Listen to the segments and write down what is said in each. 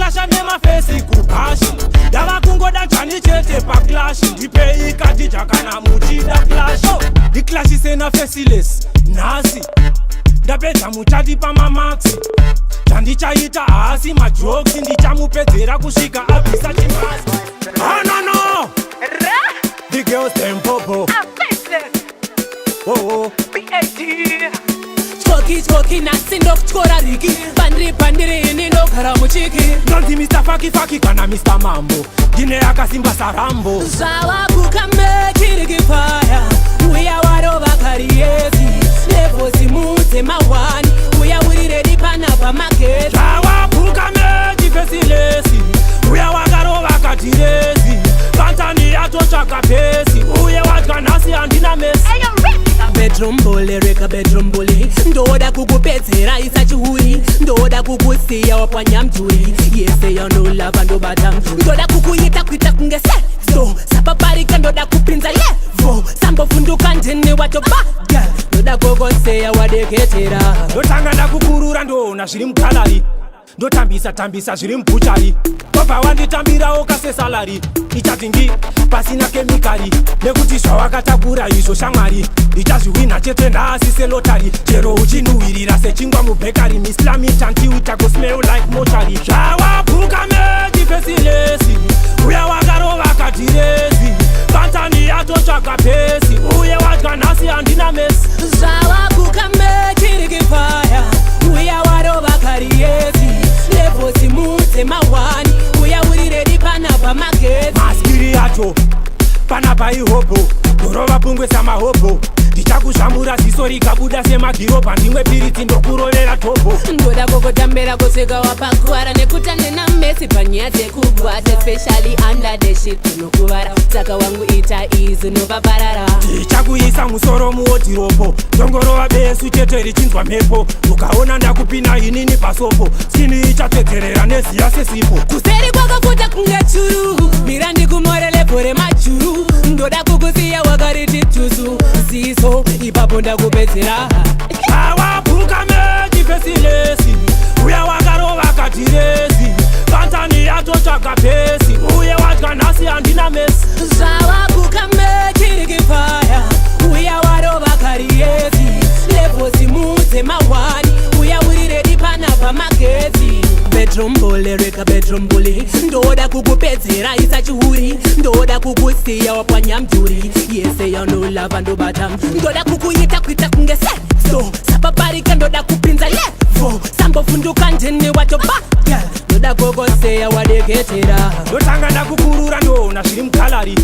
clasha nemafesi kukashi dava kungoda chani chete paklashi ndipei ikati chakana muchida flash ndiklashise faceless nhasi ndapedza muchati pamamaxi chandichaita haasi majokes ndichamupedzera kusvika abvisa chimasi. Oh no no, the girls them popo. Oh Choki nasi ndokutyora riki pandiri ini ndogara muchiki ndonzi Mr. Faki kana Mr. Mambo ndine akasimba sarambo zvavakuka mekiriki paya uya warova kariyezi levosi mudze mawani uya uri redi panapa magezi zvavakuka mechipesilesi uya wakarova katirezi pantani yatotsvaka pesi uye wadya nhasi handina mesi. bedroom bully reka bedroom bully ndoda kukupedzera isachiuri ndoda kukusiya wapwanyamdhuri yese yanolava ndobata ndoda kukuita kuita kunge seso sapaparika ndoda kupinza yevo sambovhunduka ndini watobaga ndoda kokonseya wadeketera ndotanga ndakukurura ndoona zviri mugalari ndotambisa zviri mubhuchari kobva wanditambirawo kasesalari ichati ndi pasina kemikari nekuti zvawakatakura izvo shamwari ndichazviwina chete ndaasise lotari chero uchinuhwirira sechingwa mubhekari mislamitantiuta kusmell like mochari zvawabhuka mechipesilesi uya wakarova katirezi pantani yatotsvaka pesi uye wadya nhasi handina mesi. zvawabhuka mechiriki paya uya warova kariyezi levosi mudze mawani uya uri redi panapa magezi maskiri yacho panapa ihopo ndorova pungwe samahobho ndichakuzvambura ziso rikabuda semagiropa ndimwe piriti ndokurovera topo ndoda kokotambera kusvika wapakuwara nekuti handina mesi panyaya dzekugwata especially under the shit unokuvara saka wangu ita izi novaparara ndichakuisa musoro muwodhiropo ndongorova besu chete richinzwa mhepo ukaona ndakupina inini pasopo skini ichatedzerera neziya sesipo kuseri kwakafuta kunge churu mira ndikumorelepo remajuru ndoda kukusiya wakariti tuzu ziso ipapo ndakupedzera awabhuka mechipesilesi uya wakarova katirezi pantani yatotsvaka pesi uye wadya nhasi handina mesi. zvawabhuka mechiriki paya uya warova kariyezi levosi mudze mawani uya uri redi panapa magezi bedroom bully reka bedroom bully ndoda kukupedzera isachiuri ndoda kukusiya wapwanyamdhuri yese yanolava ndobata ndoda kukuita kuita kunge seso sapaparika ndoda kupinza levo sambovhunduka ndini watobaga ndoda kokonseya wadeketera ndotanga ndakukurura ndoona zviri mugalari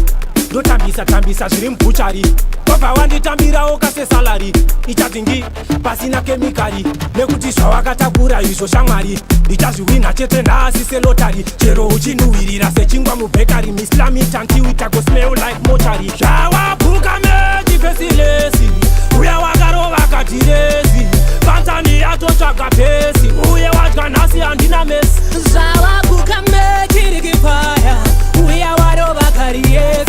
ndotambisa zviri mubhuchari kobva wanditambirawo kasesalari ichati ndi pasina kemikari nekuti zvawakatakura izvo shamwari ndichazviwina chete ndaasise lotari chero uchinuhwirira sechingwa mubhekari mislamitantiuta kusmell like mochari zvawabhuka mechipesilesi uya wakarova katirezi pantani yatotsvaka pesi uye wadya nhasi handina mesi. zvawabhuka mechiriki paya uya warova kariyezi